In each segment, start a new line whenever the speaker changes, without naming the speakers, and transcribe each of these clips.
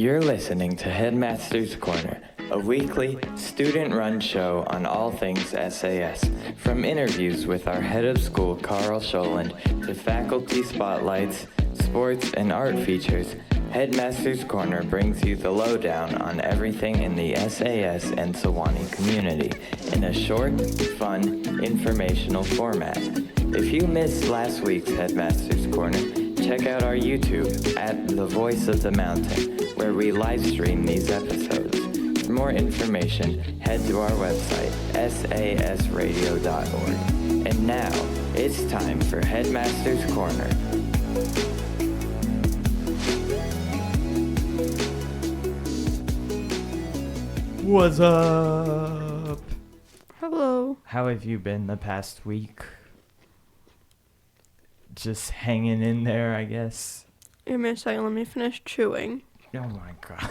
You're listening to Headmaster's Corner, a weekly, student-run show on all things SAS. From interviews with our head of school, Carl Scholand, to faculty spotlights, sports, and art features, Headmaster's Corner brings you the lowdown on everything in the SAS and Sewanee community in a short, fun, informational format. If you missed last week's Headmaster's Corner, check out our YouTube at The Voice of the Mountain, where we live stream these episodes. For more information, head to our website, sasradio.org. And now, it's time for Headmaster's Corner.
What's up?
Hello.
How have you been the past week? Just hanging in there, I guess.
Give me a second, let me finish chewing.
Oh my god.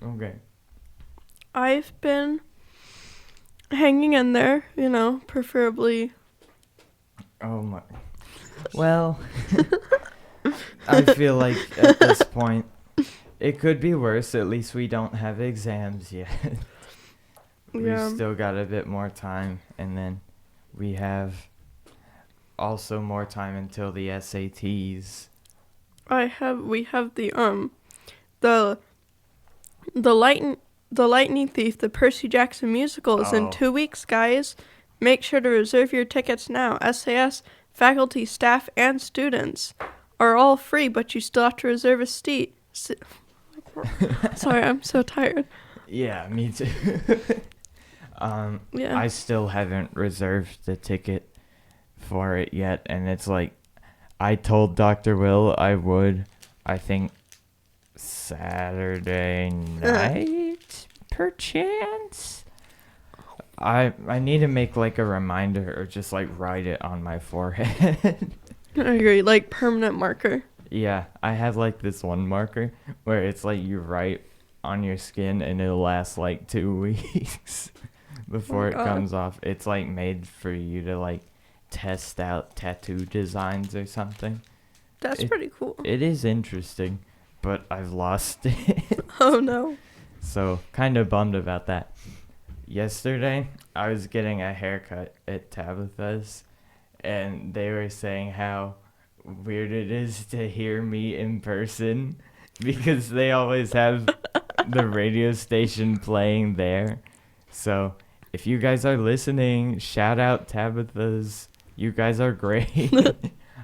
Okay.
I've been hanging in there, preferably.
Oh my. Well, I feel like at this point, it could be worse. At least we don't have exams yet.
Yeah.
We've still got a bit more time, and then we have also more time until the SATs.
We have the Lightning Thief, the Percy Jackson musical is in 2 weeks, guys. Make sure to reserve your tickets now. SAS, faculty, staff, and students are all free, but you still have to reserve a seat. Sorry, I'm so tired.
Yeah, me too.
Yeah.
I still haven't reserved the ticket for it yet, and it's like, I told Dr. Will I would, I think, Saturday night, perchance? I need to make, like, a reminder or just, like, write it on my forehead.
I agree, like permanent marker.
Yeah, I have, like, this one marker where it's, like, you write on your skin and it'll last, like, 2 weeks before it comes off. It's, like, made for you to, like, test out tattoo designs or something.
That's pretty cool.
It is interesting, but I've lost it.
Oh, no.
So, kind of bummed about that. Yesterday, I was getting a haircut at Tabitha's, and they were saying how weird it is to hear me in person because they always have the radio station playing there. So, if you guys are listening, shout out Tabitha's. You guys are great.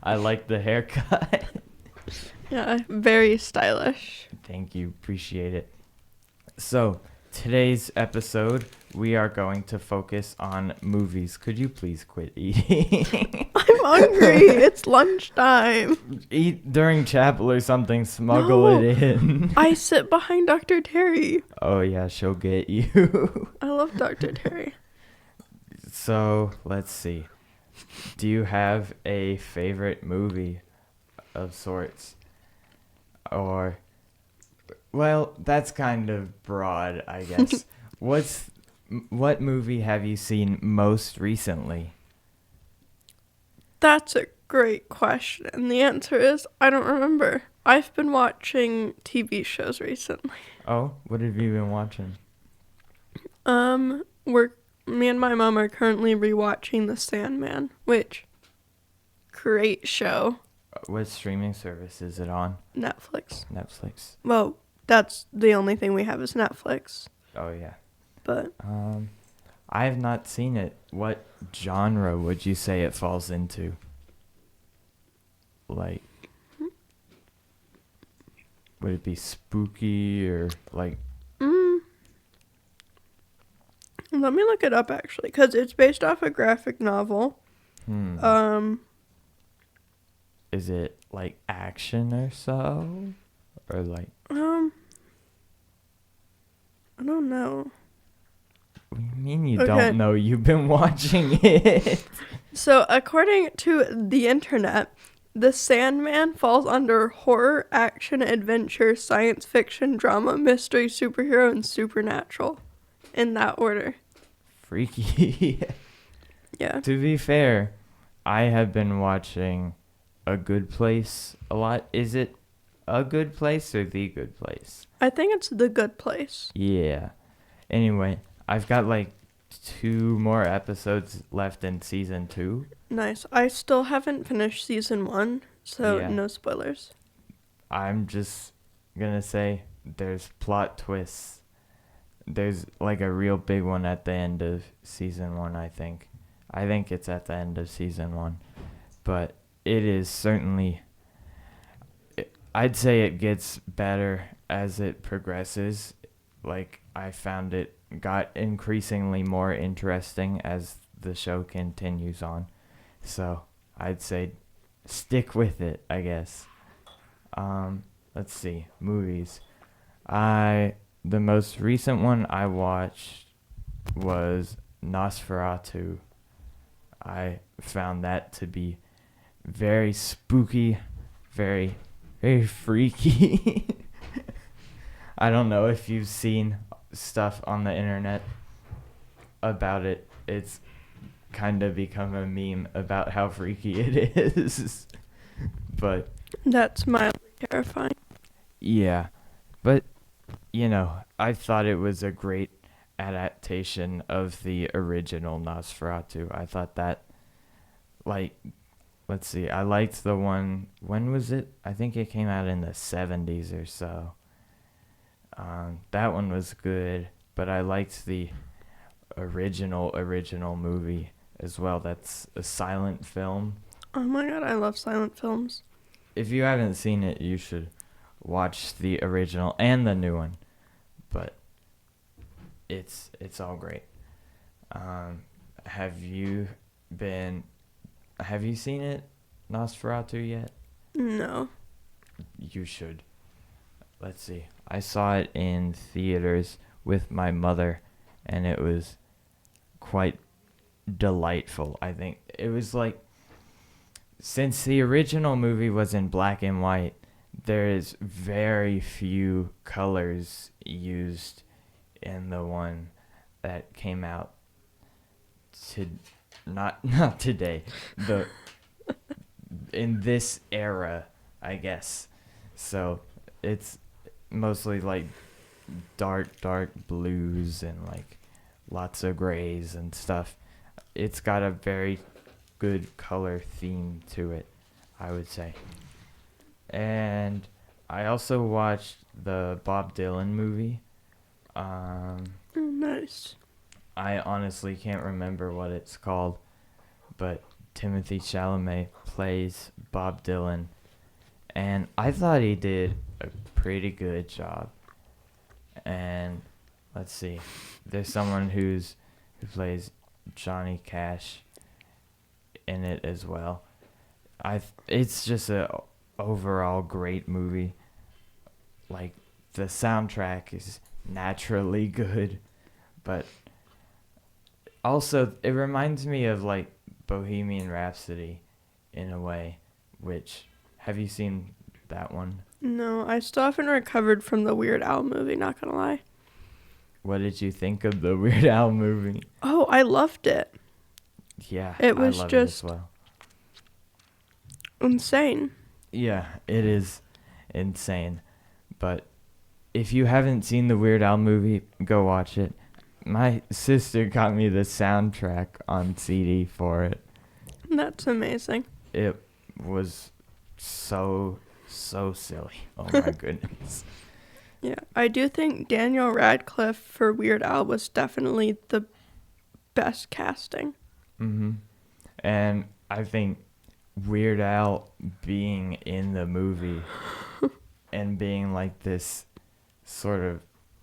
I like the haircut.
Yeah, very stylish.
Thank you. Appreciate it. So, today's episode, we are going to focus on movies. Could you please quit eating?
I'm hungry. It's lunchtime.
Eat during chapel or something. Smuggle it in.
I sit behind Dr. Terry.
Oh, yeah. She'll get you.
I love Dr. Terry.
So, let's see. Do you have a favorite movie of sorts? Or, well, that's kind of broad, I guess. What movie have you seen most recently?
That's a great question. And the answer is, I don't remember. I've been watching TV shows recently.
Oh, what have you been watching?
Me and my mom are currently rewatching The Sandman, which, great show.
What streaming service is it on?
Netflix.
Netflix.
Well, that's the only thing we have is Netflix.
Oh, yeah.
But
I have not seen it. What genre would you say it falls into? Like, would it be spooky or like?
Let me look it up actually, because it's based off a graphic novel.
Is it like action or so, or like?
I don't know.
What do you mean you don't know? You've been watching it.
So, according to the internet, The Sandman falls under horror, action, adventure, science fiction, drama, mystery, superhero, and supernatural. In that order.
Freaky.
Yeah.
To be fair, I have been watching A Good Place a lot. Is it A Good Place or The Good Place?
I think it's The Good Place.
Yeah. Anyway, I've got like 2 more episodes left in season 2.
Nice. I still haven't finished season 1, so
Yeah.
no spoilers.
I'm just gonna say there's plot twists. There's like a real big one at the end of season 1, I think. I think it's at the end of season 1. But it is certainly, I'd say it gets better as it progresses. Like, I found it got increasingly more interesting as the show continues on. So I'd say stick with it, I guess. Let's see, movies. The most recent one I watched was Nosferatu. I found that to be very spooky, very, very freaky. I don't know if you've seen stuff on the internet about it. It's kind of become a meme about how freaky it is. But
That's mildly terrifying.
yeah, but I thought it was a great adaptation of the original Nosferatu. I thought that, like, let's see, I liked the one, when was it? I think it came out in the 70s or so. That one was good, but I liked the original movie as well. That's a silent film.
Oh my god, I love silent films.
If you haven't seen it, you should watch the original and the new one. But it's all great. Have you seen it, Nosferatu, yet?
No.
You should. Let's see. I saw it in theaters with my mother, and it was quite delightful. I think it was like, since the original movie was in black and white, there is very few colors used in the one that came out not today, in this era, I guess. So it's mostly like dark blues and like lots of grays and stuff. It's got a very good color theme to it, I would say. And I also watched the Bob Dylan movie.
Nice.
I honestly can't remember what it's called, but Timothy Chalamet plays Bob Dylan, and I thought he did a pretty good job. And let's see, there's someone who plays Johnny Cash in it as well. It's just a overall great movie. Like, the soundtrack is naturally good, but also it reminds me of like Bohemian Rhapsody in a way. Which, have you seen that one?
No, I still haven't recovered from the Weird Al movie, not gonna lie.
What did you think of the Weird Al movie?
Oh, I loved it.
Yeah,
It was
I love
just
it as well.
Insane.
Yeah, it is insane. But if you haven't seen the Weird Al movie, go watch it. My sister got me the soundtrack on CD for it.
That's amazing.
It was so silly. Oh my goodness.
Yeah, I do think Daniel Radcliffe for Weird Al was definitely the best casting.
Mm-hmm. And I think Weird Al being in the movie and being like this sort of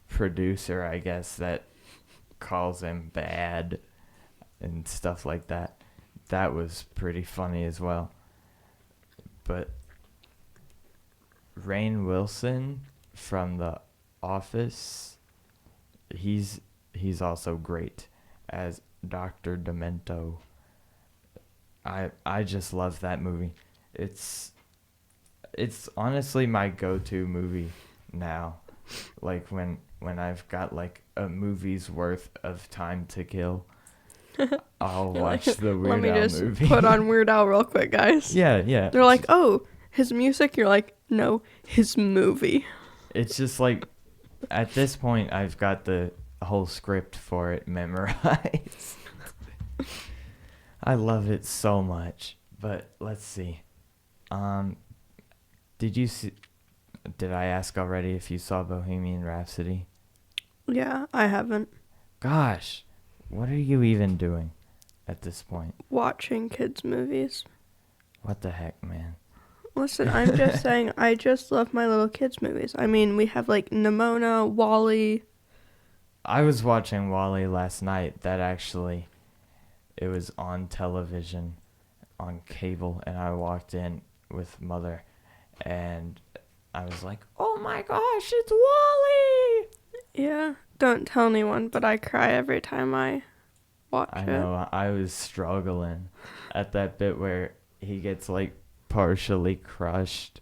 producer, I guess, that calls him bad and stuff like that, that was pretty funny as well. But Rainn Wilson from The Office, he's also great as Dr. Demento. I just love that movie. It's honestly my go-to movie now. Like when I've got like a movie's worth of time to kill, I'll watch the Weird Al movie.
Let me just put on Weird Al real quick, guys.
Yeah.
They're like, oh, his music? You're like, know his movie.
It's just like, at this point, I've got the whole script for it memorized. I love it so much. But let's see. Did you see? Did I ask already if you saw Bohemian Rhapsody?
Yeah, I haven't.
Gosh, what are you even doing at this point?
Watching kids' movies.
What the heck, man?
Listen, I'm just saying, I just love my little kids' movies. I mean, we have like Nimona, Wall-E.
I was watching Wall-E last night. It was on television, on cable, and I walked in with Mother, and I was like, oh my gosh, it's Wall-E!
Yeah, don't tell anyone, but I cry every time I watch it.
I know, I was struggling at that bit where he gets like partially crushed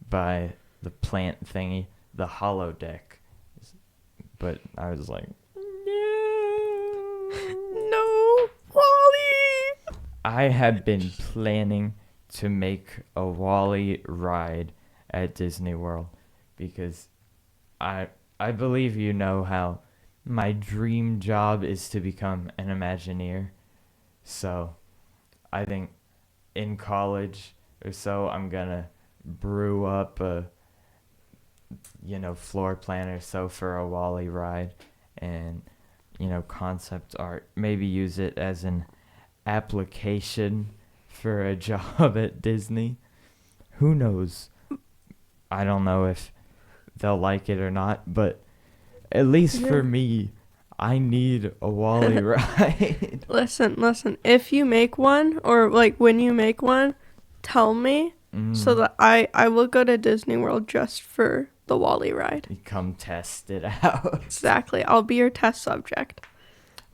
by the plant thingy, the holodeck. But I was like,
No, Wall-E!
I had been planning to make a Wall-E ride at Disney World because I believe you know how my dream job is to become an Imagineer. So I think in college or so I'm gonna brew up a floor plan or so for a Wall-E ride and concept art, maybe use it as an application for a job at Disney. Who knows? I don't know if they'll like it or not, but at least for me, I need a Wall-E ride.
Listen, if you make one, or like when you make one, tell me so that I will go to Disney World just for the Wall-E ride.
You come test it out.
Exactly. I'll be your test subject.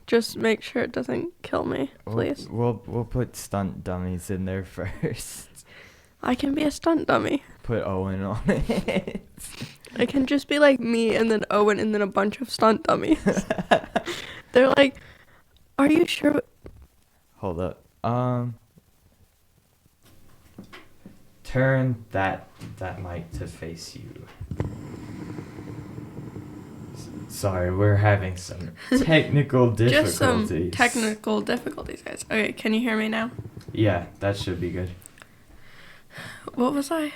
Just make sure it doesn't kill me, please.
We'll put stunt dummies in there first.
I can be a stunt dummy.
Put Owen on it.
It can just be like me and then Owen and then a bunch of stunt dummies. They're like, are you sure?
Hold up. Turn that mic to face you. Sorry, we're having some technical difficulties.
Just some technical difficulties, guys. Okay, can you hear me now?
Yeah, that should be good.
What was I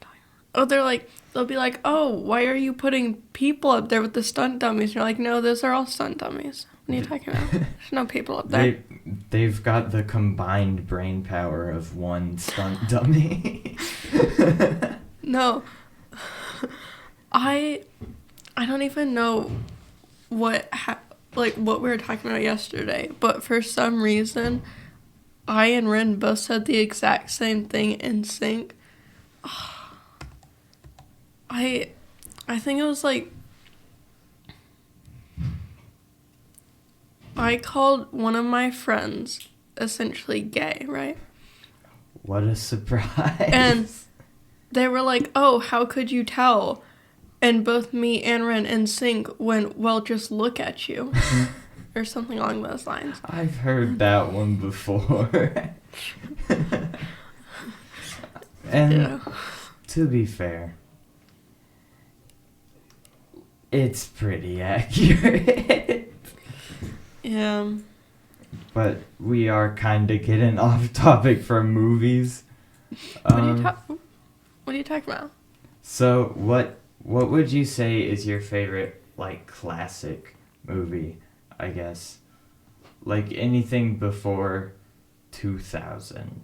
talking about? Oh, they'll be like, oh, why are you putting people up there with the stunt dummies? And you're like, no, those are all stunt dummies. What are you talking about? There's no people up there.
They've got the combined brain power of one stunt dummy.
No. I don't even know what we were talking about yesterday, but for some reason, I and Ren both said the exact same thing in sync. I think it was like, I called one of my friends essentially gay, right?
What a surprise.
And they were like, oh, how could you tell? And both me and Ren in sync went, well, just look at you. Or something along those lines.
I've heard that one before. And to be fair, it's pretty accurate.
Yeah.
But we are kind of getting off topic from movies.
What are you talking about?
So what would you say is your favorite like classic movie, I guess? Like anything before 2000,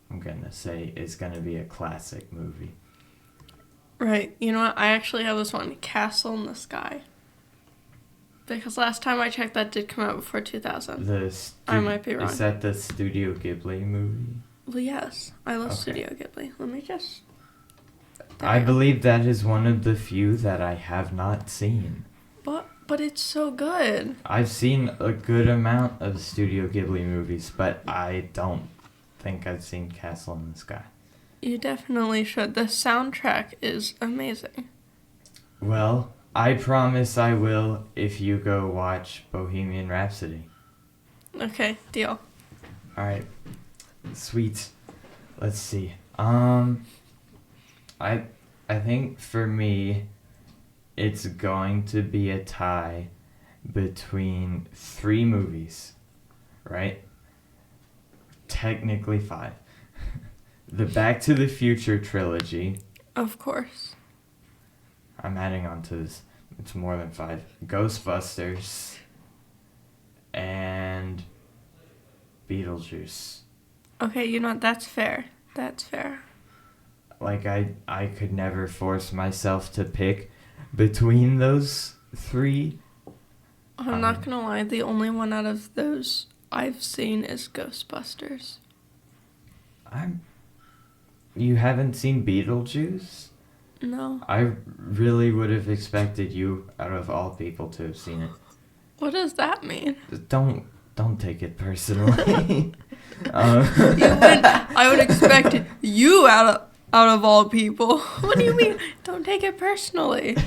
I'm going to say is going to be a classic movie.
Right. You know what? I actually have this one, Castle in the Sky. Because last time I checked, that did come out before 2000. I might be wrong.
Is that the Studio Ghibli movie?
Well, yes. I love Studio Ghibli. Let me just...
I believe that is one of the few that I have not seen.
But it's so good.
I've seen a good amount of Studio Ghibli movies, but I don't think I've seen Castle in the Sky.
You definitely should. The soundtrack is amazing.
Well, I promise I will if you go watch Bohemian Rhapsody.
Okay, deal.
Alright. Sweet. Let's see. I think for me, it's going to be a tie between 3 movies, right? Technically 5. The Back to the Future trilogy.
Of course.
I'm adding on to this. It's more than 5. Ghostbusters. And Beetlejuice.
Okay, you know what? That's fair. That's fair.
Like, I could never force myself to pick between those 3.
I'm not gonna lie, the only one out of those I've seen is Ghostbusters.
You haven't seen Beetlejuice?
No.
I really would have expected you, out of all people, to have seen it.
What does that mean?
Don't take it personally.
I would expect you out of all people. What do you mean? Don't take it personally.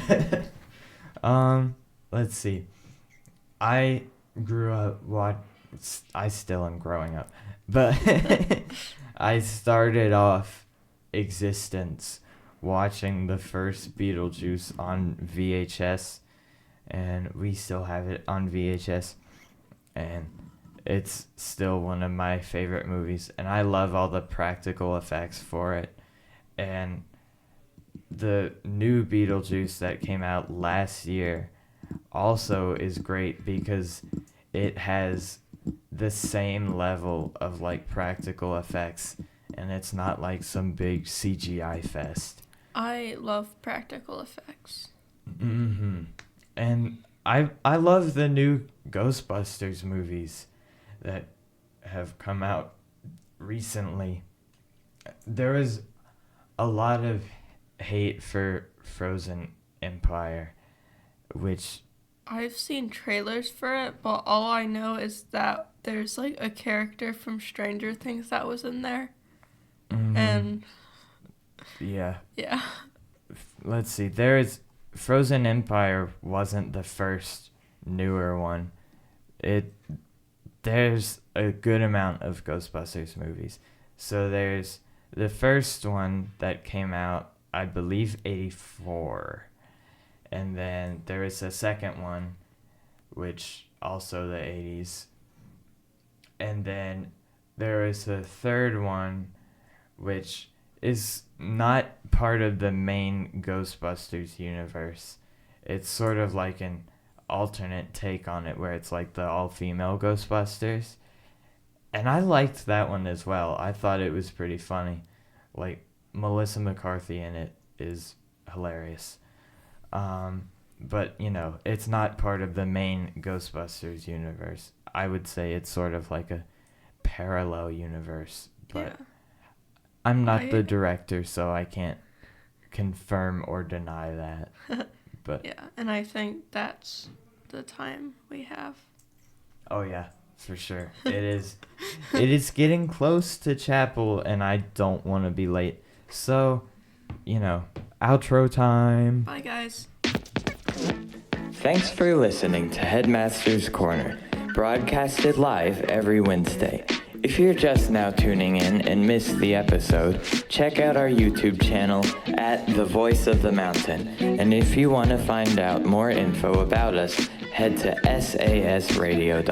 Let's see. I grew up I still am growing up, but I started off existence watching the first Beetlejuice on VHS, and we still have it on VHS, and it's still one of my favorite movies, and I love all the practical effects for it. And the new Beetlejuice that came out last year also is great because it has the same level of like practical effects, and it's not like some big CGI fest.
I love practical effects.
And I love the new Ghostbusters movies that have come out recently. There was a lot of hate for Frozen Empire, which
I've seen trailers for it, but all I know is that there's like a character from Stranger Things that was in there. And
yeah. Let's see. Frozen Empire wasn't the first newer one. There's a good amount of Ghostbusters movies. So there's the first one that came out, I believe, 1984. And then there is a second one, which also the 1980s. And then there is a third one, which is not part of the main Ghostbusters universe. It's sort of like an alternate take on it, where it's like the all-female Ghostbusters. And I liked that one as well. I thought it was pretty funny. Like, Melissa McCarthy in it is hilarious. But, it's not part of the main Ghostbusters universe. I would say it's sort of like a parallel universe. But yeah. I'm not the director, so I can't confirm or deny that. But
yeah, and I think that's the time we have.
Oh, yeah, for sure. It is. It is getting close to chapel, and I don't want to be late. So, outro time.
Bye, guys.
Thanks for listening to Headmaster's Corner, broadcasted live every Wednesday. If you're just now tuning in and missed the episode, check out our YouTube channel at The Voice of the Mountain. And if you want to find out more info about us, head to sasradio.org.